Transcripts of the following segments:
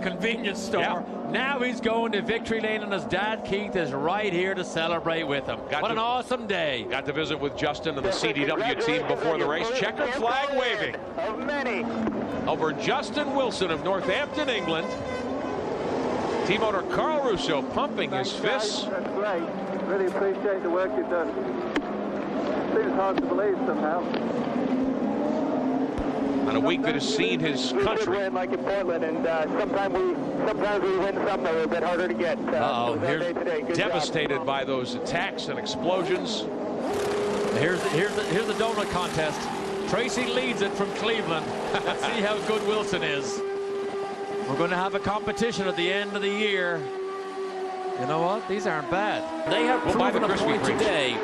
convenience store. Yeah. Now he's going to victory lane, and his dad Keith is right here to celebrate with him. What an awesome day. Got to visit with Justin and the CDW team before the race. Checkered flag waving of many over Justin Wilson of Northampton, England. Team owner Carl Russo pumping his fists. That's great. Really appreciate the work you've done. Seems hard to believe somehow. On a week that has seen his country. Win like in Portland, and sometimes we win something a little bit harder to get. Here's devastated by those attacks and explosions. Here's the donut contest. Tracy leads it from Cleveland. Let's see how good Wilson is. We're going to have a competition at the end of the year. You know what? These aren't bad. They have proven a point today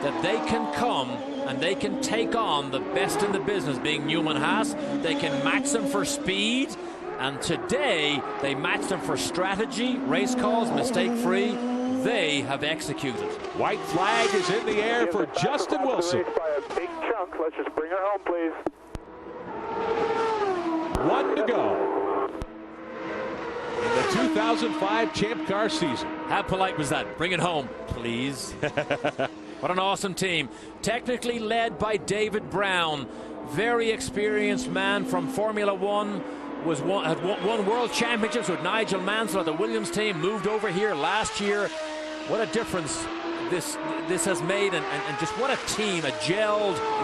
that they can come and they can take on the best in the business, being Newman Haas. They can match them for speed, and today they match them for strategy, race calls, mistake-free. They have executed. White flag is in the air for Justin Wilson. By a big chunk. Let's just bring her home, please. 1 to go in the 2005 Champ Car season. How polite was that? Bring it home, please. What an awesome team. Technically led by David Brown. Very experienced man from Formula One. Had won world championships with Nigel Mansell. The Williams team moved over here last year. What a difference this has made, and just what a team, a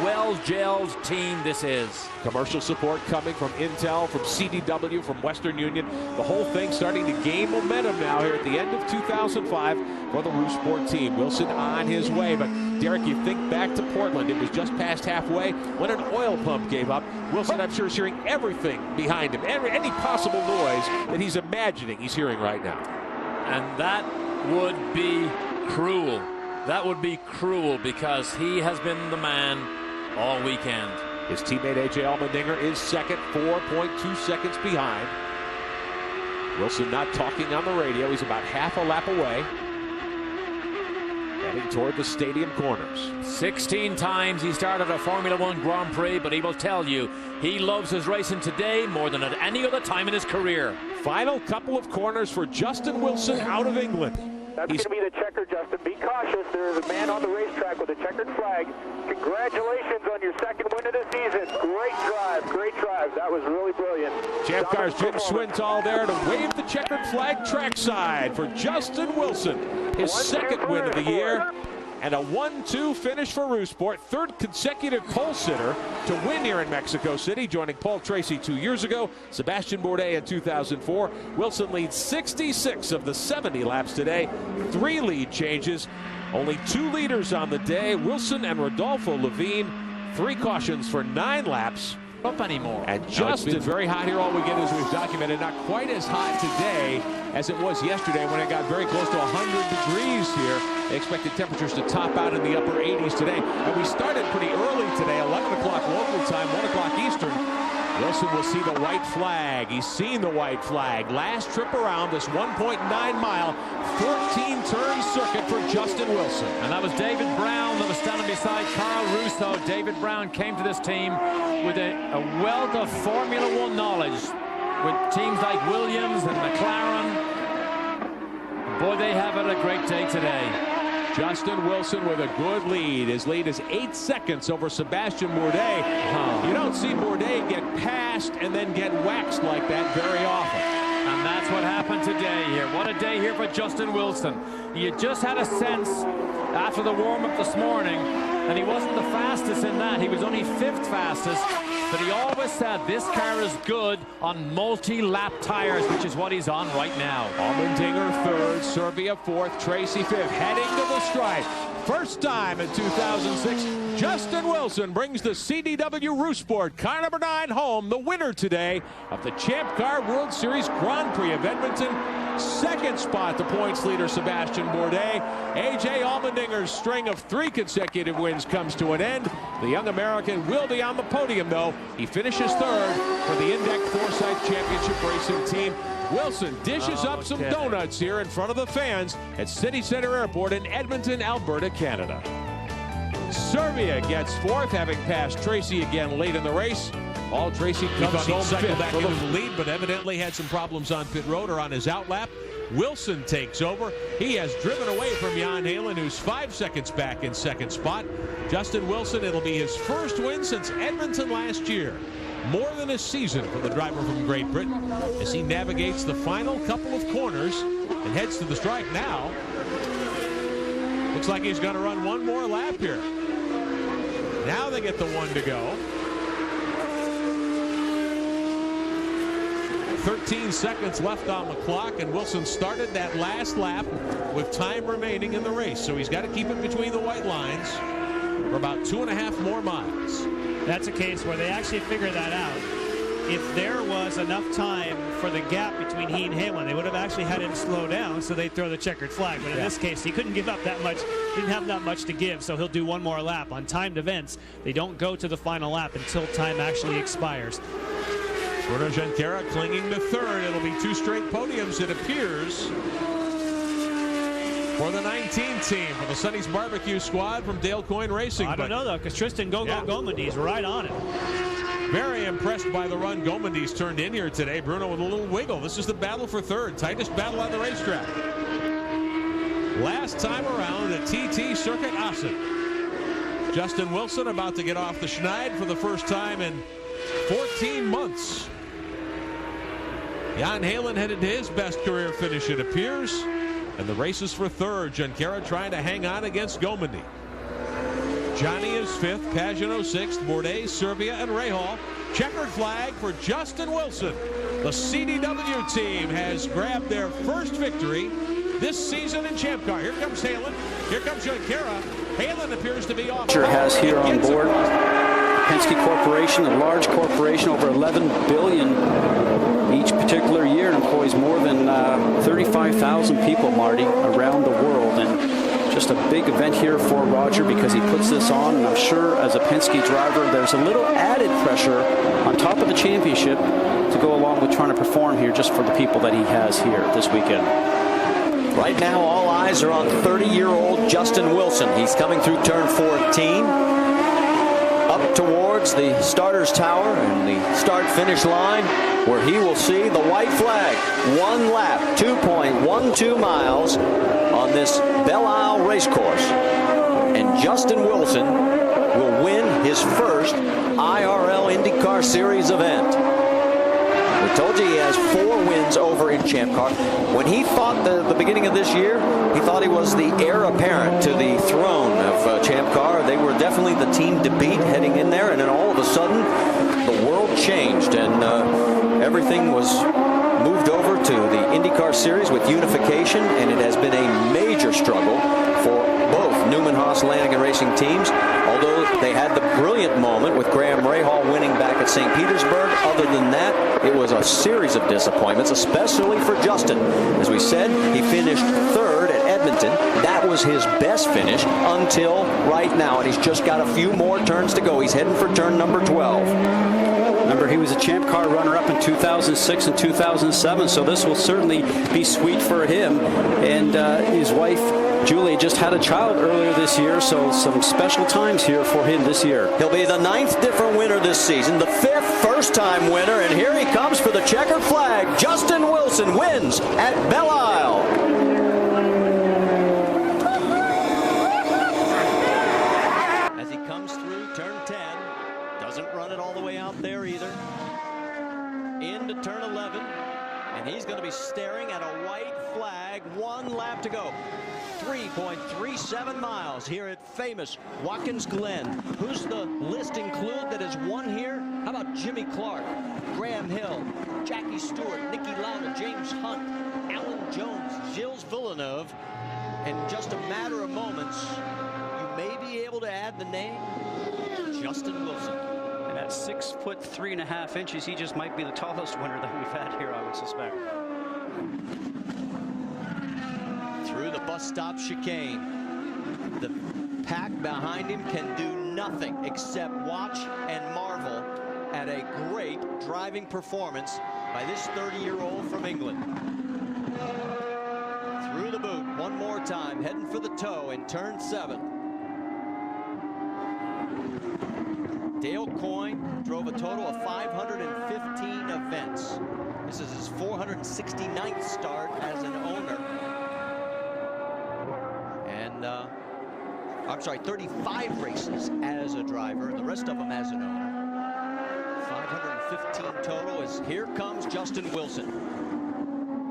well-gelled team this is. Commercial support coming from Intel, from CDW, from Western Union. The whole thing starting to gain momentum now here at the end of 2005 for the Roost Sport team. Wilson on his way, but Derek, you think back to Portland. It was just past halfway when an oil pump gave up. Wilson, I'm sure, is hearing everything behind him, any possible noise that he's imagining he's hearing right now. And that would be cruel. That would be cruel, because he has been the man all weekend. His teammate A.J. Allmendinger is second, 4.2 seconds behind. Wilson not talking on the radio. He's about half a lap away, heading toward the stadium corners. 16 times he started a Formula One Grand Prix, but he will tell you he loves his racing today more than at any other time in his career. Final couple of corners for Justin Wilson out of England. That's going to be the checker, Justin. Be cautious. There is a man on the racetrack with a checkered flag. Congratulations on your second win of the season. Great drive. Great drive. That was really brilliant. Champ Car's Jim Swintal there to wave the checkered flag trackside for Justin Wilson. His second win of the year. And a 1-2 finish for Roost Sport. Third consecutive pole sitter to win here in Mexico City, joining Paul Tracy 2 years ago, Sebastian Bourdais in 2004. Wilson leads 66 of the 70 laps today. 3 lead changes. Only 2 leaders on the day, Wilson and Rodolfo Levine. 3 cautions for 9 laps. Up anymore. And Justin, very hot here all weekend, as we've documented. Not quite as hot today as it was yesterday when it got very close to 100 degrees here. They expected temperatures to top out in the upper 80s today. And we started pretty early today, 11 o'clock local time, 1 o'clock Eastern. Wilson will see the white flag. He's seen the white flag. Last trip around this 1.9-mile, 14-turn circuit for Justin Wilson. And that was David Brown that was standing beside Carl Russo. David Brown came to this team with a wealth of Formula One knowledge, with teams like Williams and McLaren. Boy, they have had a great day today. Justin Wilson with a good lead. His lead is 8 seconds over Sebastian Bourdais. You don't see Bourdais get passed and then get waxed like that very often. And that's what happened today here. What a day here for Justin Wilson. You just had a sense after the warm-up this morning, and he wasn't the fastest in that. He was only 5th fastest. But he always said this car is good on multi-lap tires, which is what he's on right now. Allmendinger 3rd, Serbia 4th, Tracy 5th, heading to the stripe. First time in 2006, Justin Wilson brings the CDW Roost Sport car number 9 home, the winner today of the Champ Car World Series Grand Prix of Edmonton. Second spot, the points leader Sebastian Bourdais. A.J. Allmendinger's string of 3 consecutive wins comes to an end. The young American will be on the podium, though. He finishes 3rd for the Index Forsyth Championship Racing team. Wilson dishes up some donuts here in front of the fans at City Center Airport in Edmonton, Alberta, Canada. Serbia gets 4th, having passed Tracy again late in the race. All Tracy We comes thought he'd home cycle fifth back for into the lead, but evidently had some problems on pit road or on his outlap. Wilson takes over. He has driven away from Jan Halen, who's 5 seconds back in second spot. Justin Wilson, it'll be his first win since Edmonton last year. More than a season for the driver from Great Britain as he navigates the final couple of corners and heads to the stripe now. Looks like he's going to run one more lap here. Now they get the one to go. 13 seconds left on the clock, and Wilson started that last lap with time remaining in the race. So he's got to keep it between the white lines for about 2.5 more miles. That's a case where they actually figure that out. If there was enough time for the gap between he and Halen, they would have actually had him slow down, so they'd throw the checkered flag. But in this case, he couldn't give up that much. Didn't have that much to give, so he'll do one more lap. On timed events, they don't go to the final lap until time actually expires. Bruno Junqueira clinging to third. It'll be 2 straight podiums, it appears, for the 19 team, for the Sonny's Barbecue squad from Dale Coyne Racing. I don't know, though, because Tristan Gomandi's right on it. Very impressed by the run Gomandi's turned in here today. Bruno with a little wiggle. This is the battle for third. Tightest battle on the racetrack. Last time around at TT Circuit Assen. Justin Wilson about to get off the Schneid for the first time in 14 months. Jan Halen headed to his best career finish, it appears. And the race is for third. Junqueira trying to hang on against Gomandi. Johnny is fifth, Pagano sixth, Bourdais, Serbia, and Rahal. Checkered flag for Justin Wilson. The CDW team has grabbed their first victory this season in Champ Car. Here comes Halen. Here comes Junqueira. Halen appears to be off. Has here on board Penske Corporation, a large corporation, over $11 billion each particular year, and employs more than 35,000 people, Marty, around the world. And just a big event here for Roger because he puts this on, and I'm sure as a Penske driver there's a little added pressure on top of the championship to go along with trying to perform here just for the people that he has here this weekend. Right now all eyes are on 30-year-old Justin Wilson. He's coming through turn 14 up towards the starter's tower and the start-finish line, where he will see the white flag. One lap, 2.12 miles on this Belle Isle racecourse. And Justin Wilson will win his first IRL IndyCar Series event. We told you he has 4 wins over in Champ Car. When he fought the beginning of this year, he thought he was the heir apparent to the throne of Champ Car. They were definitely the team to beat heading in there, and then all of a sudden the world changed and everything was moved over to the IndyCar Series with unification, and it has been a major struggle for both Newman Haas Lanigan Racing teams. Although they had the brilliant moment with Graham Rahal winning back at St. Petersburg, other than that, it was a series of disappointments, especially for Justin. As we said, he finished third at Edmonton. That was his best finish until right now, and he's just got a few more turns to go. He's heading for turn number 12. Remember, he was a Champ Car runner-up in 2006 and 2007, so this will certainly be sweet for him. And his wife, Julie, just had a child earlier this year, so some special times here for him this year. He'll be the 9th different winner this season, the 5th first-time winner, and here he comes for the checkered flag. Justin Wilson wins at Belle Isle. As he comes through turn 10, doesn't run it all the way out there either. Into turn 11, and he's going to be staring at a white flag. 1 lap to go. 3.37 miles here at famous Watkins Glen. Who's the list include that has won here? How about Jimmy Clark, Graham Hill, Jackie Stewart, Nicky Lauda, James Hunt, Alan Jones, Gilles Villeneuve. In just a matter of moments, you may be able to add the name Justin Wilson. And at 6'3.5" he just might be the tallest winner that we've had here, I would suspect. Through the bus stop chicane, the pack behind him can do nothing except watch and marvel at a great driving performance by this 30-year-old from England. Through the boot one more time, heading for the toe in turn 7. Dale Coyne drove a total of 515 events. This is his 469th start as an owner. And, I'm sorry, 35 races as a driver, and the rest of them as an owner. 515 total as here comes Justin Wilson.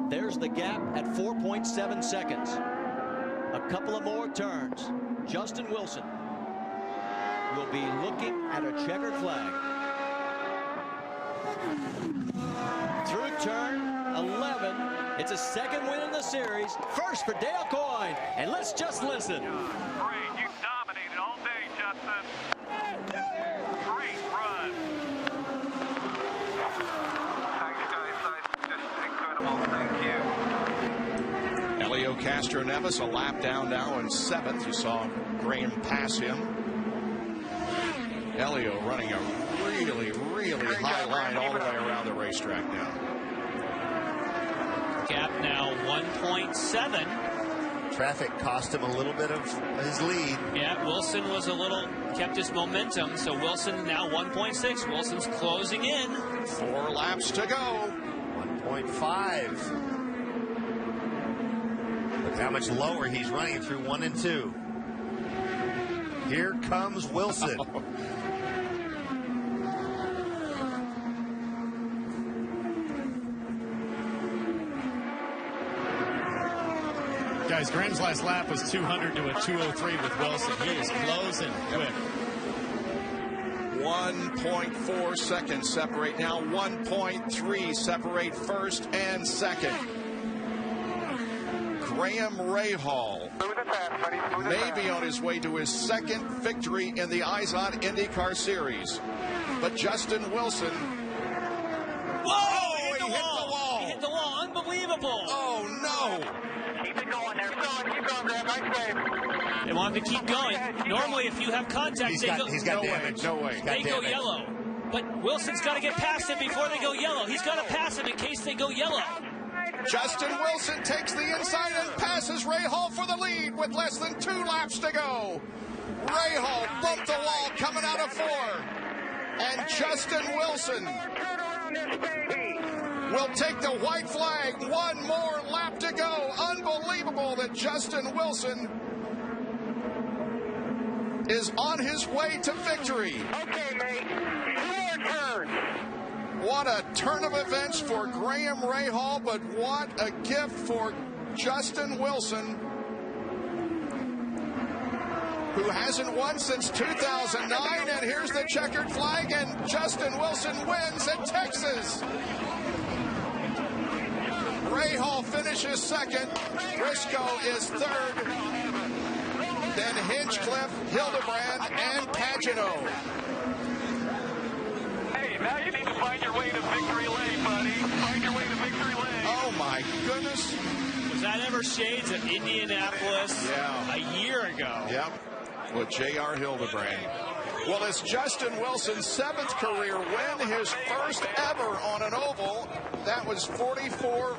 There's the gap at 4.7 seconds. A couple of more turns. Justin Wilson will be looking at a checkered flag. Through turn 11, it's a second win in the series. First for Dale Coyne, and let's just listen. Great, you dominated all day, Justin. Great run. Thanks, guys. Just incredible. Thank you. Elio Castroneves a lap down now in 7th. You saw Graham pass him. Elio running a really high line all the way around the racetrack now. Gap now 1.7. Traffic cost him a little bit of his lead. Yeah, Wilson was kept his momentum, so Wilson now 1.6. Wilson's closing in. 4 laps to go. 1.5. Look how much lower he's running through 1 and 2. Here comes Wilson. Guys, Graham's last lap was 200 to a 203 with Wilson. He is closing quick. 1.4 seconds separate now. 1.3 separate first and second. Graham Rahal may be on his way to his second victory in the Izod IndyCar Series. But Justin Wilson... Whoa! He hit the wall! He hit the wall. Unbelievable! Oh, no! Keep it going there. Keep going, Graham. Nice save. They want him to keep going. Normally, if you have contact, He's got damage. No way. They go yellow. But Wilson's got to get past him before they go yellow. He's got to pass him in case they go yellow. Justin Wilson takes the inside and passes Rahal for the lead with less than 2 laps to go. Rahal bumped the wall coming out of 4. And Justin Wilson will take the white flag. 1 more lap to go. Unbelievable that Justin Wilson is on his way to victory. Okay, mate. 4 turns. What a turn of events for Graham Rahal, but what a gift for Justin Wilson, who hasn't won since 2009. And here's the checkered flag, and Justin Wilson wins at Texas. Rahal finishes second. Briscoe is third. Then Hinchcliffe, Hildebrand, and Pagano. Hey, now you need to find your way to victory lane, buddy. Find your way to victory lane. Oh, my goodness. Was that ever shades of Indianapolis a year ago? Yep, with J.R. Hildebrand. Well, it's Justin Wilson's 7th career win, his first ever on an oval. That was 44.